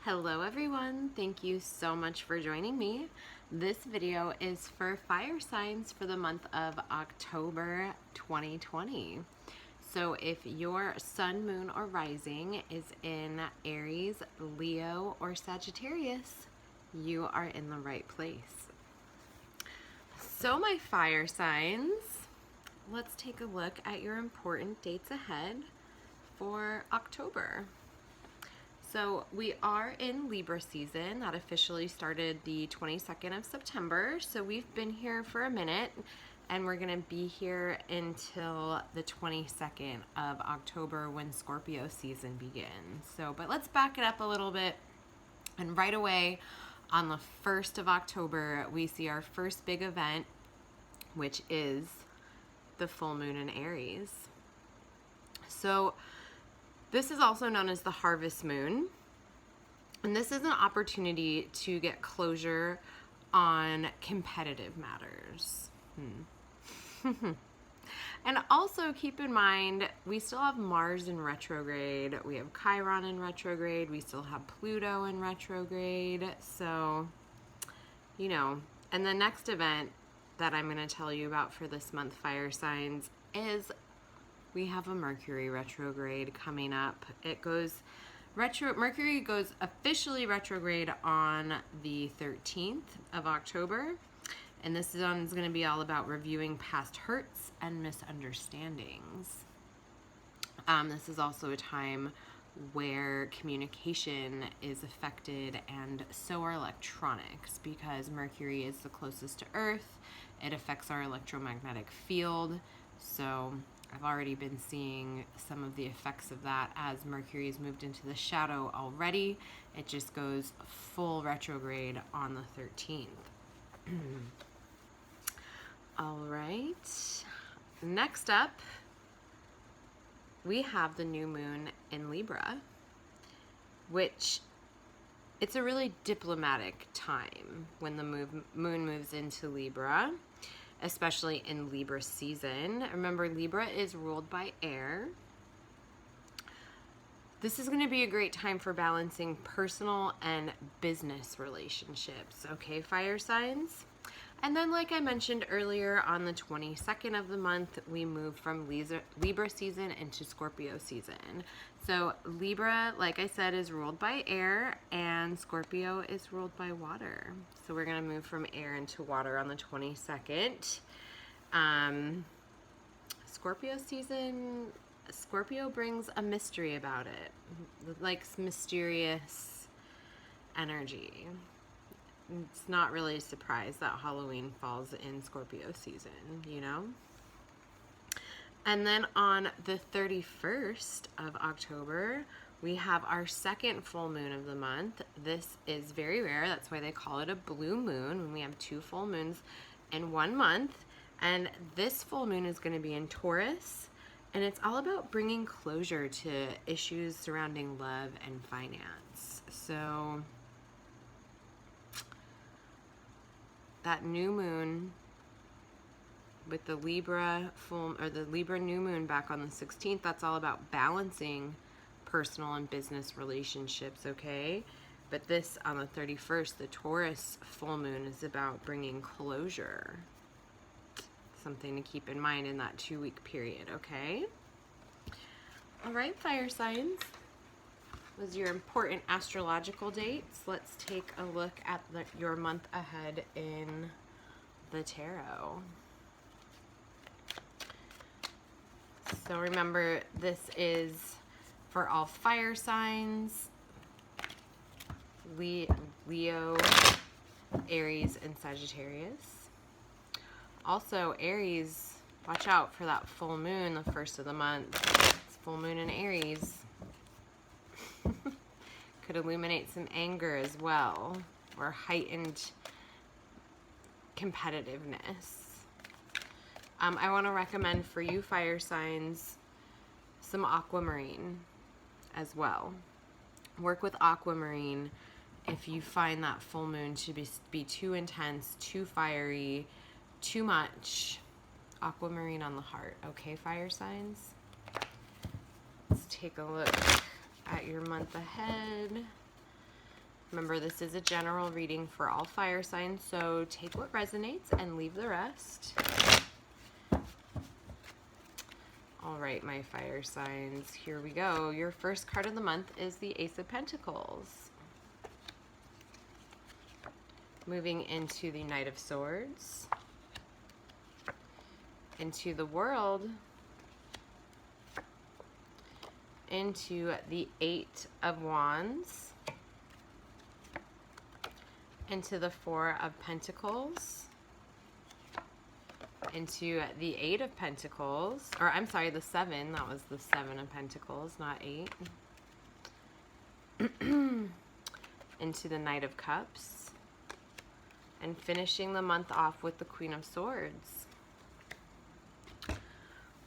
Hello everyone, thank you so much for joining me. This video is for fire signs for the month of October 2020. So if your sun, moon, or rising is in Aries, Leo, or Sagittarius, you are in the right place. So my fire signs, let's take a look at your important dates ahead for October. So we are in Libra season. That officially started the 22nd of September. So we've been here for a minute and we're gonna be here until the 22nd of October when Scorpio season begins. But let's back it up a little bit. And right away on the 1st of October, we see our first big event, which is the full moon in Aries. So this is also known as the harvest moon, and this is an opportunity to get closure on competitive matters. And also keep in mind, we still have Mars in retrograde, we have Chiron in retrograde, we still have Pluto in retrograde, so, you know. And the next event that I'm going to tell you about for this month, fire signs, is we have a Mercury retrograde coming up. Mercury goes officially retrograde on the 13th of October. And this one is going to be all about reviewing past hurts and misunderstandings. This is also a time where communication is affected, and so are electronics, because Mercury is the closest to Earth. It affects our electromagnetic field. So I've already been seeing some of the effects of that as Mercury has moved into the shadow already. It just goes full retrograde on the 13th. All right. Next up, we have the new moon in Libra, which it's a really diplomatic time when the moon moves into Libra, especially in Libra season. Remember, Libra is ruled by air. This is going to be a great time for balancing personal and business relationships, okay, fire signs? And then, like I mentioned earlier, on the 22nd of the month, we move from Libra season into Scorpio season. So Libra, like I said, is ruled by air, and Scorpio is ruled by water. So we're going to move from air into water on the 22nd. Scorpio season, Scorpio brings a mystery about it. It likes mysterious energy. It's not really a surprise that Halloween falls in Scorpio season, you know? And then on the 31st of October, we have our second full moon of the month. This is very rare. That's why they call it a blue moon, when we have two full moons in 1 month. And this full moon is going to be in Taurus, and it's all about bringing closure to issues surrounding love and finance. So that new moon with the Libra Libra new moon back on the 16th, that's all about balancing personal and business relationships, okay? But this, on the 31st, the Taurus full moon, is about bringing closure. Something to keep in mind in that 2-week period, okay? All right, fire signs. Was your important astrological dates. Let's take a look at your month ahead in the tarot. So remember, this is for all fire signs, Leo, Aries, and Sagittarius. Also, Aries, watch out for that full moon the 1st of the month. It's full moon in Aries. Could illuminate some anger as well, or heightened competitiveness. I want to recommend for you fire signs some aquamarine as well. Work with aquamarine if you find that full moon to be too intense, too fiery, too much. Aquamarine on the heart, okay, fire signs? Let's take a look at your month ahead. Remember, this is a general reading for all fire signs, so take what resonates and leave the rest. All right, my fire signs, here we go. Your first card of the month is the Ace of Pentacles. Moving into the Knight of Swords, into the World, into the Eight of Wands, into the Four of Pentacles, into the Eight of Pentacles, or I'm sorry, the Seven. That was the Seven of Pentacles, not eight. Into the Knight of Cups, and finishing the month off with the Queen of Swords.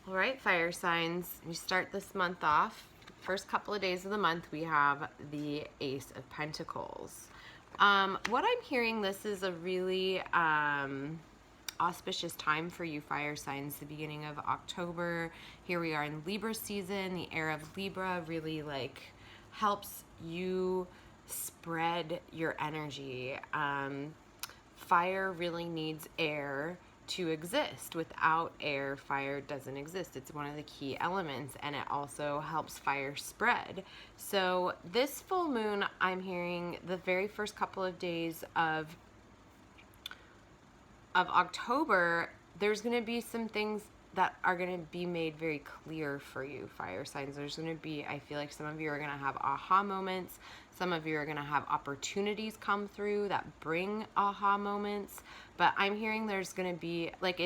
All right, fire signs, we start this month off. First couple of days of the month, we have the Ace of Pentacles. What I'm hearing, this is a really auspicious time for you fire signs, the beginning of October. Here we are in Libra season. The air of Libra really like helps you spread your energy. Fire really needs air to exist. Without air, fire doesn't exist. It's one of the key elements, and it also helps fire spread. So this full moon, I'm hearing the very first couple of days of October, there's going to be some things that are going to be made very clear for you, fire signs. There's going to be, I feel like some of you are going to have aha moments. Some of you are going to have opportunities come through that bring aha moments. But I'm hearing there's going to be, like,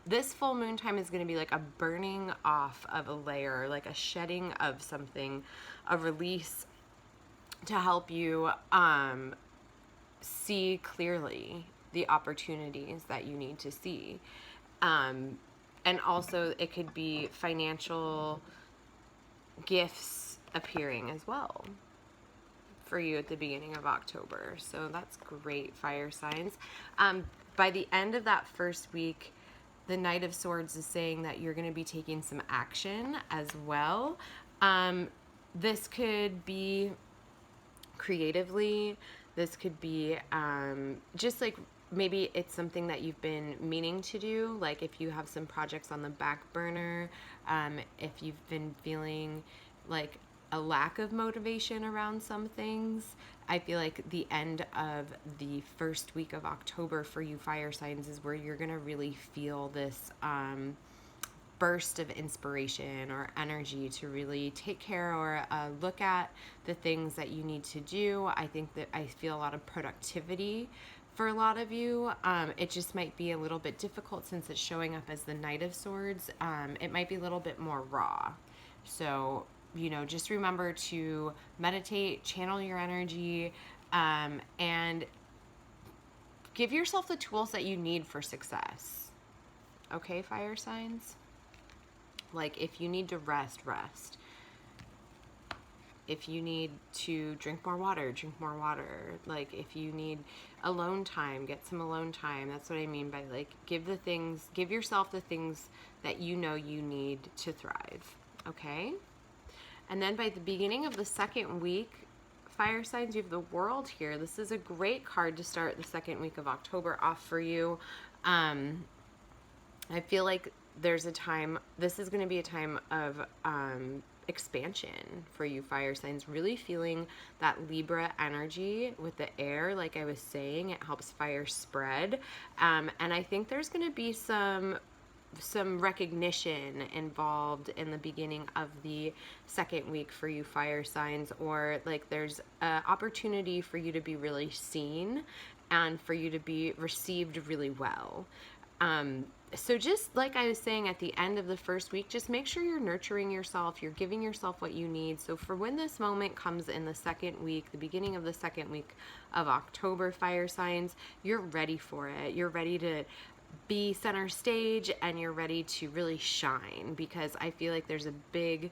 this full moon time is going to be like a burning off of a layer, like a shedding of something, a release to help you see clearly the opportunities that you need to see. And also it could be financial gifts appearing as well for you at the beginning of October. So that's great, fire signs. By the end of that first week, the Knight of Swords is saying that you're going to be taking some action as well. This could be creatively. This could be just like maybe it's something that you've been meaning to do, like if you have some projects on the back burner, if you've been feeling like a lack of motivation around some things. I feel like the end of the first week of October for you fire signs is where you're going to really feel this burst of inspiration or energy to really take care or look at the things that you need to do. I think that I feel a lot of productivity for a lot of you. It just might be a little bit difficult since it's showing up as the Knight of Swords. It might be a little bit more raw. So, you know, just remember to meditate, channel your energy, and give yourself the tools that you need for success. Okay, fire signs? Like if you need to rest, rest. If you need to drink more water, drink more water. Like if you need alone time, get some alone time. That's what I mean by like give yourself the things that you know you need to thrive. Okay? And then by the beginning of the second week, fire signs, you have the World here. This is a great card to start the second week of October off for you. I feel like there's a time, this is going to be a time of expansion for you fire signs, really feeling that Libra energy with the air. Like I was saying, it helps fire spread. And I think there's going to be some recognition involved in the beginning of the second week for you fire signs, or like there's an opportunity for you to be really seen and for you to be received really well. So just like I was saying at the end of the first week, just make sure you're nurturing yourself, you're giving yourself what you need. So for when this moment comes in the second week, the beginning of the second week of October, fire signs, you're ready for it. You're ready to be center stage and you're ready to really shine, because I feel like there's a big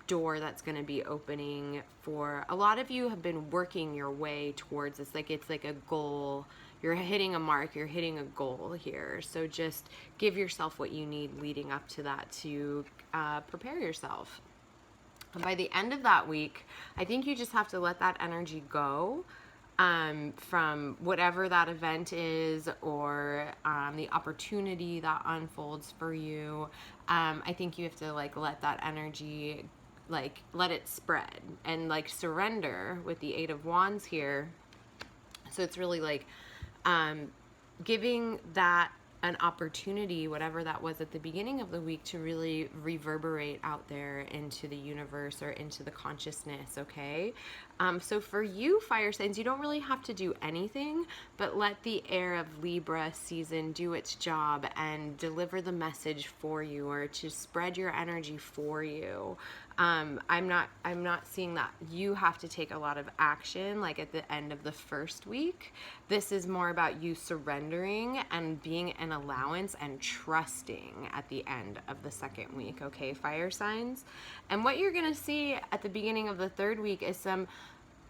door that's going to be opening for a lot of you. Have been working your way towards this, like it's like a goal. You're hitting a mark, you're hitting a goal here. So just give yourself what you need leading up to that to prepare yourself. By the end of that week, I think you just have to let that energy go, from whatever that event is, or the opportunity that unfolds for you. I think you have to like let that energy, like let it spread and like surrender with the Eight of Wands here. So it's really like giving that an opportunity, whatever that was at the beginning of the week, to really reverberate out there into the universe or into the consciousness, okay? So for you, fire signs, you don't really have to do anything, but let the air of Libra season do its job and deliver the message for you, or to spread your energy for you. I'm not seeing that you have to take a lot of action like at the end of the first week. This is more about you surrendering and being an allowance and trusting at the end of the second week, okay, fire signs? And what you're going to see at the beginning of the third week is some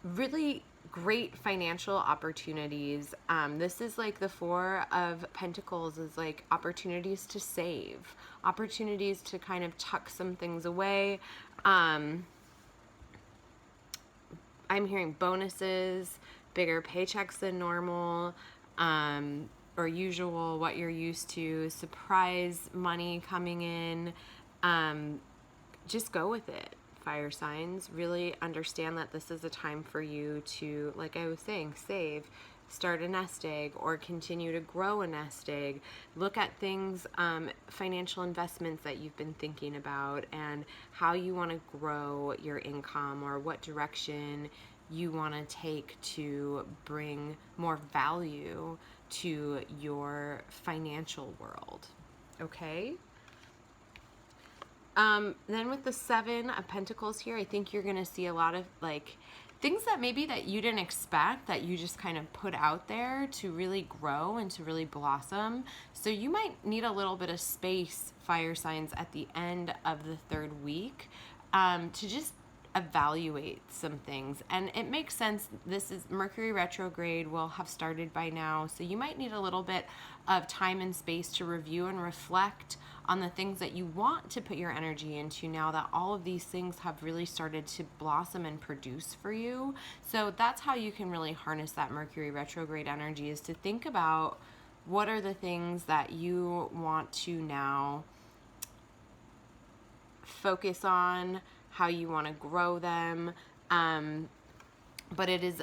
really great financial opportunities. This is like the Four of Pentacles is like opportunities to save, opportunities to kind of tuck some things away. I'm hearing bonuses, bigger paychecks than normal, or usual, what you're used to, surprise money coming in. Just go with it, fire signs. Really understand that this is a time for you to, like I was saying, save, start a nest egg, or continue to grow a nest egg. Look at things, financial investments that you've been thinking about, and how you want to grow your income, or what direction you want to take to bring more value to your financial world, okay? Then with the Seven of Pentacles here, I think you're going to see a lot of like things that maybe that you didn't expect, that you just kind of put out there to really grow and to really blossom. So you might need a little bit of space, fire signs, at the end of the third week, to just evaluate some things. And it makes sense. This is Mercury retrograde will have started by now. So you might need a little bit of time and space to review and reflect on the things that you want to put your energy into now that all of these things have really started to blossom and produce for you. So that's how you can really harness that Mercury retrograde energy, is to think about what are the things that you want to now focus on, how you want to grow them. But it is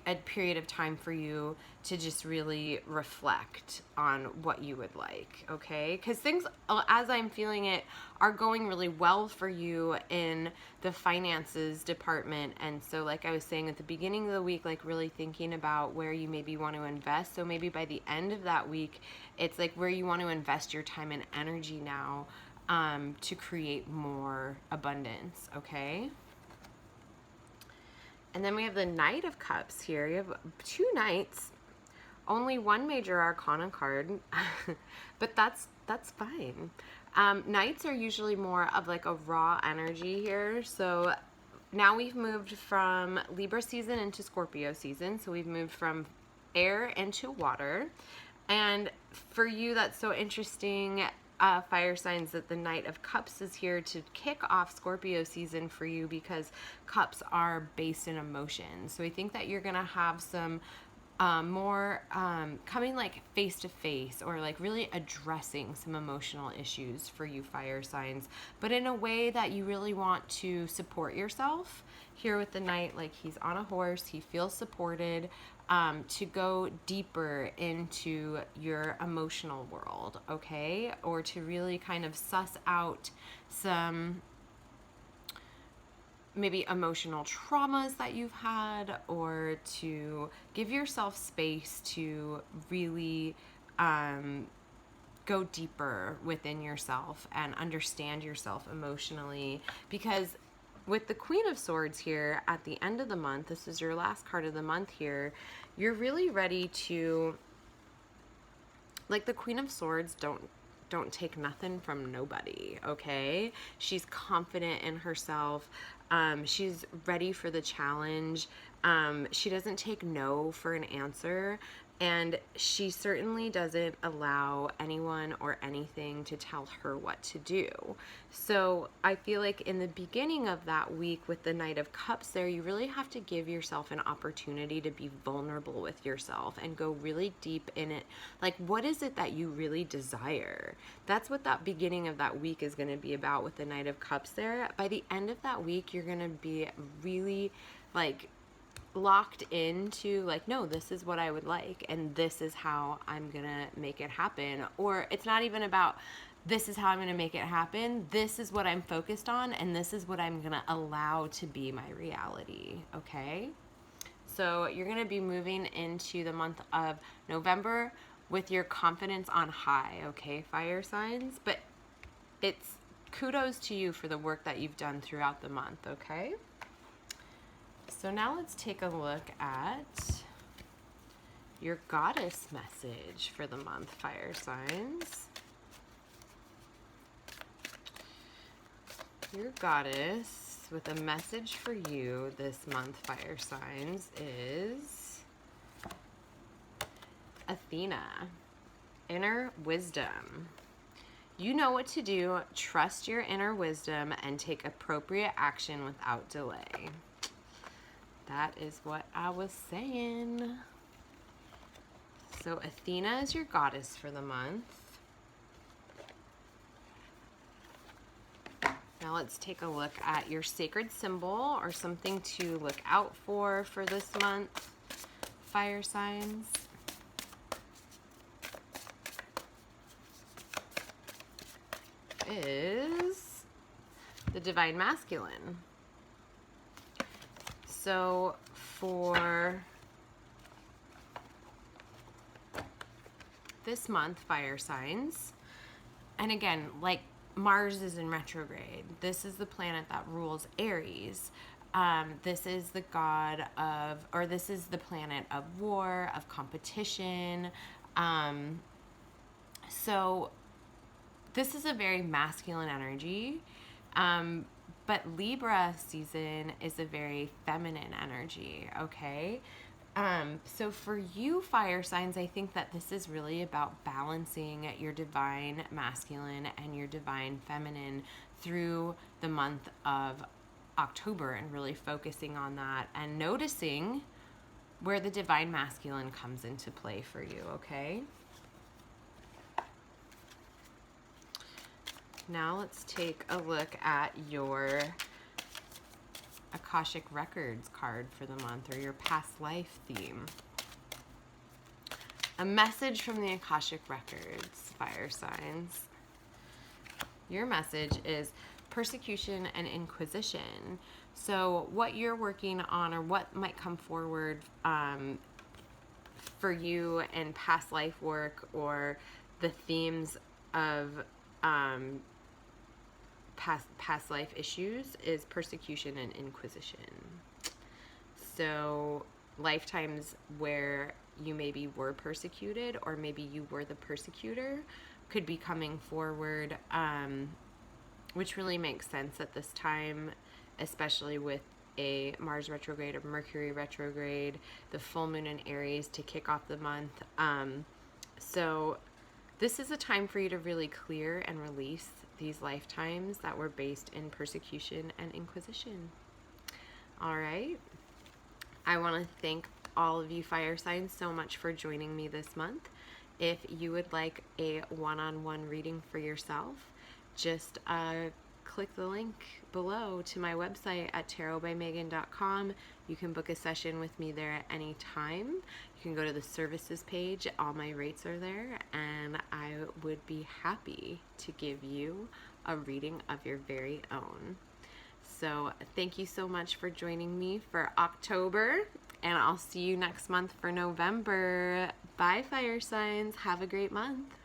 a period of time for you to just really reflect on what you would like, okay? Because things, as I'm feeling it, are going really well for you in the finances department. And so like I was saying at the beginning of the week, like really thinking about where you maybe want to invest. So maybe by the end of that week, it's like where you want to invest your time and energy now, to create more abundance, okay? And then we have the Knight of Cups here. You have two knights, only one major arcana card, but that's fine. Knights are usually more of like a raw energy here. So now we've moved from Libra season into Scorpio season. So we've moved from air into water. And for you, that's so interesting, fire signs, that the Knight of Cups is here to kick off Scorpio season for you, because cups are based in emotion. So I think that you're gonna have some more coming like face to face, or like really addressing some emotional issues for you, fire signs, but in a way that you really want to support yourself. Here with the Knight, like he's on a horse, he feels supported, to go deeper into your emotional world, okay? Or to really kind of suss out some maybe emotional traumas that you've had, or to give yourself space to really go deeper within yourself and understand yourself emotionally. Because with the Queen of Swords here at the end of the month, this is your last card of the month here, you're really ready to, like, the Queen of Swords don't take nothing from nobody, okay? She's confident in herself. She's ready for the challenge. She doesn't take no for an answer. And she certainly doesn't allow anyone or anything to tell her what to do. So I feel like in the beginning of that week with the Knight of Cups there, you really have to give yourself an opportunity to be vulnerable with yourself and go really deep in it. Like, what is it that you really desire? That's what that beginning of that week is going to be about with the Knight of Cups there. By the end of that week, you're going to be really like locked into like, no, this is what I would like and this is how I'm gonna make it happen. Or it's not even about this is how I'm gonna make it happen, this is what I'm focused on and this is what I'm gonna allow to be my reality. Okay, so you're gonna be moving into the month of November with your confidence on high. Okay, fire signs, but it's kudos to you for the work that you've done throughout the month. Okay, so now let's take a look at your goddess message for the month, fire signs. Your goddess with a message for you this month, fire signs, is Athena, inner wisdom. You know what to do. Trust your inner wisdom and take appropriate action without delay. That is what I was saying. So Athena is your goddess for the month. Now let's take a look at your sacred symbol or something to look out for this month, fire signs. Is the Divine Masculine. So for this month, fire signs, and again, like Mars is in retrograde. This is the planet that rules Aries. This is the god of, or this is the planet of war, of competition. So this is a very masculine energy. But Libra season is a very feminine energy, okay? So for you, fire signs, I think that this is really about balancing your divine masculine and your divine feminine through the month of October and really focusing on that and noticing where the divine masculine comes into play for you, okay? Now let's take a look at your Akashic Records card for the month, or your past life theme. A message from the Akashic Records, fire signs. Your message is persecution and inquisition. So what you're working on or what might come forward for you in past life work or the themes of past life issues is persecution and inquisition. So lifetimes where you maybe were persecuted or maybe you were the persecutor could be coming forward, which really makes sense at this time, especially with a Mars retrograde or Mercury retrograde, the full moon in Aries to kick off the month. So this is a time for you to really clear and release these lifetimes that were based in persecution and inquisition. All right. I want to thank all of you fire signs so much for joining me this month. If you would like a one-on-one reading for yourself, just click the link below to my website at tarotbymegan.com. You can book a session with me there at any time. You can go to the services page. All my rates are there, and I would be happy to give you a reading of your very own. So thank you so much for joining me for October, and I'll see you next month for November. Bye, fire signs. Have a great month.